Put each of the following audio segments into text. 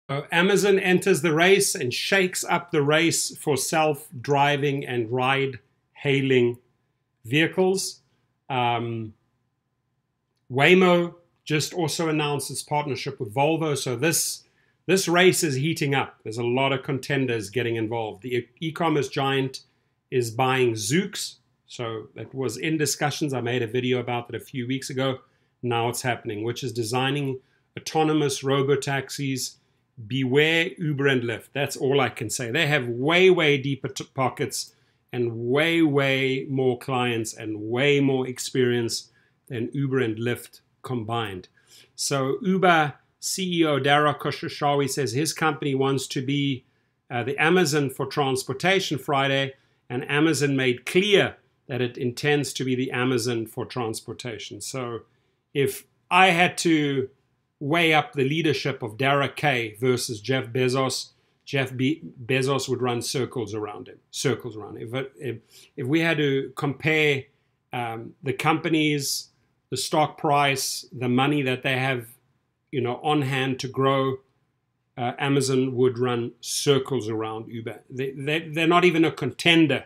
Amazon enters the race and shakes up the race for self-driving and ride-hailing vehicles. Waymo just also announced its partnership with Volvo. So this race is heating up. There's a lot of contenders getting involved. The e-commerce giant is buying Zoox. So that was in discussions. I made a video about that a few weeks ago. Now it's happening, which is designing autonomous robo-taxis. Beware Uber and Lyft. That's all I can say. They have way, way deeper pockets and way, way more clients and way more experience than Uber and Lyft combined. So Uber CEO Dara Khosrowshahi says his company wants to be the Amazon for transportation Friday, and Amazon made clear that it intends to be the Amazon for transportation. So if I had to weigh up the leadership of Dara K versus Jeff Bezos, Bezos would run circles around him. If we had to compare the companies, the stock price, the money that they have, on hand to grow, Amazon would run circles around Uber. They're not even a contender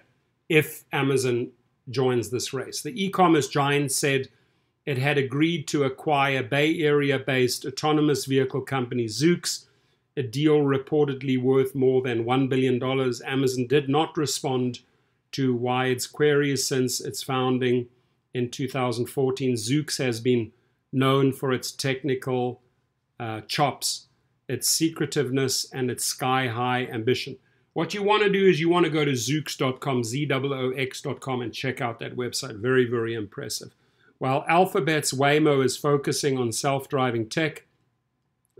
if Amazon joins this race. The e-commerce giant said it had agreed to acquire Bay Area-based autonomous vehicle company Zoox, a deal reportedly worth more than $1 billion. Amazon did not respond to Wired's queries since its founding in 2014. Zoox has been known for its technical chops, its secretiveness, and its sky-high ambition. What you want to do is you want to go to Zoox.com, ZOOX.com, and check out that website. Very, very impressive. While Alphabet's Waymo is focusing on self-driving tech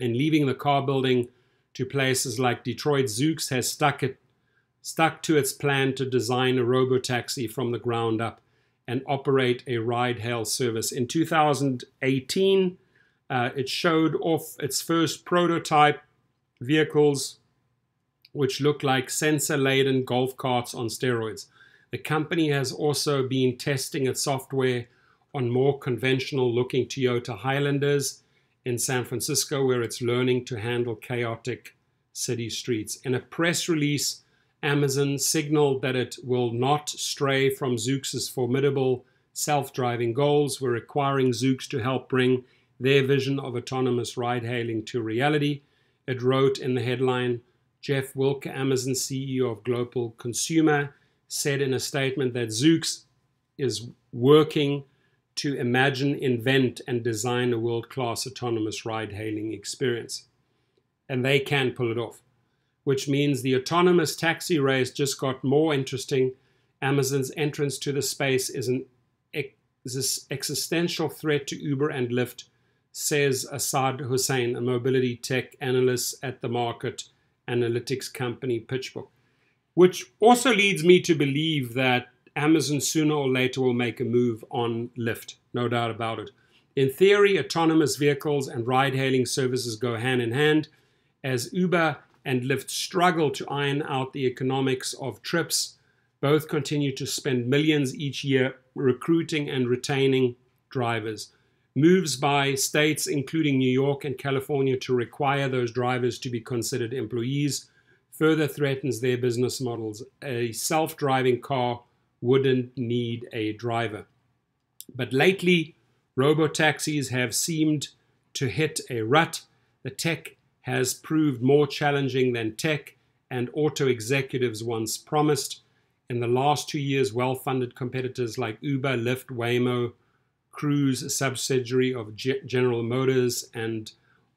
and leaving the car building to places like Detroit, Zoox has stuck to its plan to design a robotaxi from the ground up and operate a ride-hail service. In 2018, it showed off its first prototype vehicles, which look like sensor-laden golf carts on steroids. The company has also been testing its software on more conventional-looking Toyota Highlanders in San Francisco, where it's learning to handle chaotic city streets. In a press release, Amazon signaled that it will not stray from Zoox's formidable self-driving goals. We're requiring Zoox to help bring their vision of autonomous ride-hailing to reality. It wrote in the headline, Jeff Wilke, Amazon CEO of Global Consumer, said in a statement that Zoox is working to imagine, invent, and design a world-class autonomous ride-hailing experience. And they can pull it off, which means the autonomous taxi race just got more interesting. Amazon's entrance to the space is an existential threat to Uber and Lyft, says Asad Hussain, a mobility tech analyst at the market analytics company PitchBook, which also leads me to believe that Amazon sooner or later will make a move on Lyft, no doubt about it. In theory, autonomous vehicles and ride-hailing services go hand in hand. As Uber and Lyft struggle to iron out the economics of trips, both continue to spend millions each year recruiting and retaining drivers. Moves by states, including New York and California, to require those drivers to be considered employees further threatens their business models. A self-driving car wouldn't need a driver. But lately, robotaxis have seemed to hit a rut. The tech has proved more challenging than tech and auto executives once promised. In the last 2 years, well-funded competitors like Uber, Lyft, Waymo, Cruise, a subsidiary of General Motors, and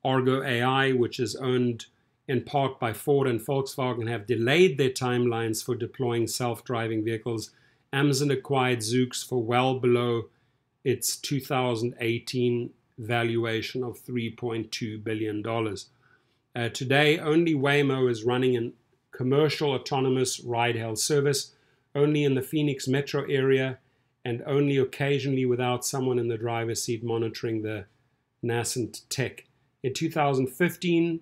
Argo AI, which is owned in part by Ford and Volkswagen, have delayed their timelines for deploying self-driving vehicles. Amazon acquired Zoox for well below its 2018 valuation of $3.2 billion. Today, only Waymo is running a commercial autonomous ride-hail service, only in the Phoenix metro area, and only occasionally without someone in the driver's seat monitoring the nascent tech. In 2015,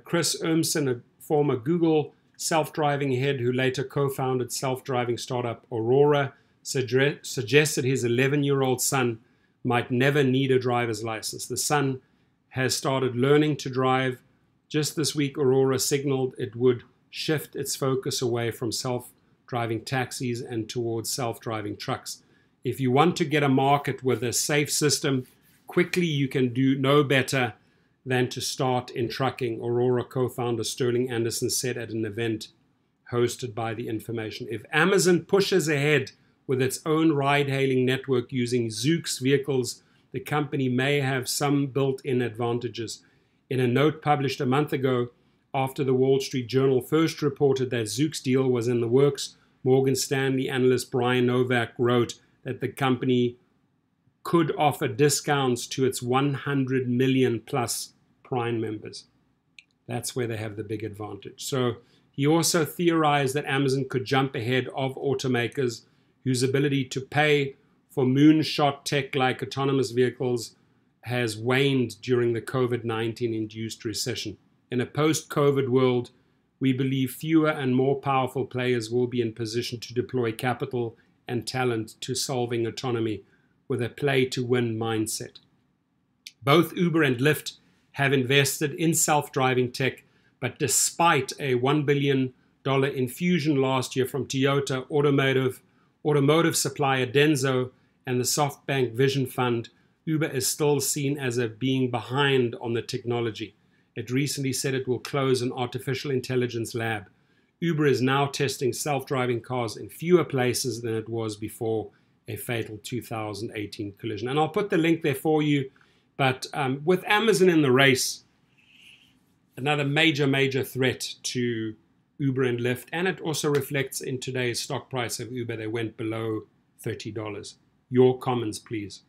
Chris Urmson, a former Google self-driving head who later co-founded self-driving startup Aurora, suggested his 11-year-old son might never need a driver's license. The son has started learning to drive Just this week, Aurora signaled it would shift its focus away from self-driving taxis and towards self-driving trucks. If you want to get a market with a safe system quickly, you can do no better than to start in trucking, Aurora co-founder Sterling Anderson said at an event hosted by The Information. If Amazon pushes ahead with its own ride-hailing network using Zoox vehicles, the company may have some built-in advantages. In a note published a month ago, after the Wall Street Journal first reported that Zoox deal was in the works, Morgan Stanley analyst Brian Novak wrote that the company could offer discounts to its 100 million plus Prime members. That's where they have the big advantage. So he also theorized that Amazon could jump ahead of automakers whose ability to pay for moonshot tech like autonomous vehicles has waned during the COVID-19 induced recession. In a post-COVID world, we believe fewer and more powerful players will be in position to deploy capital and talent to solving autonomy with a play-to-win mindset. Both Uber and Lyft have invested in self-driving tech, but despite a $1 billion infusion last year from Toyota, automotive supplier Denso, and the SoftBank Vision Fund, Uber is still seen as being behind on the technology. It recently said it will close an artificial intelligence lab. Uber is now testing self-driving cars in fewer places than it was before a fatal 2018 collision. And I'll put the link there for you. But with Amazon in the race, another major threat to Uber and Lyft, and it also reflects in today's stock price of Uber. They went below $30. Your comments, please.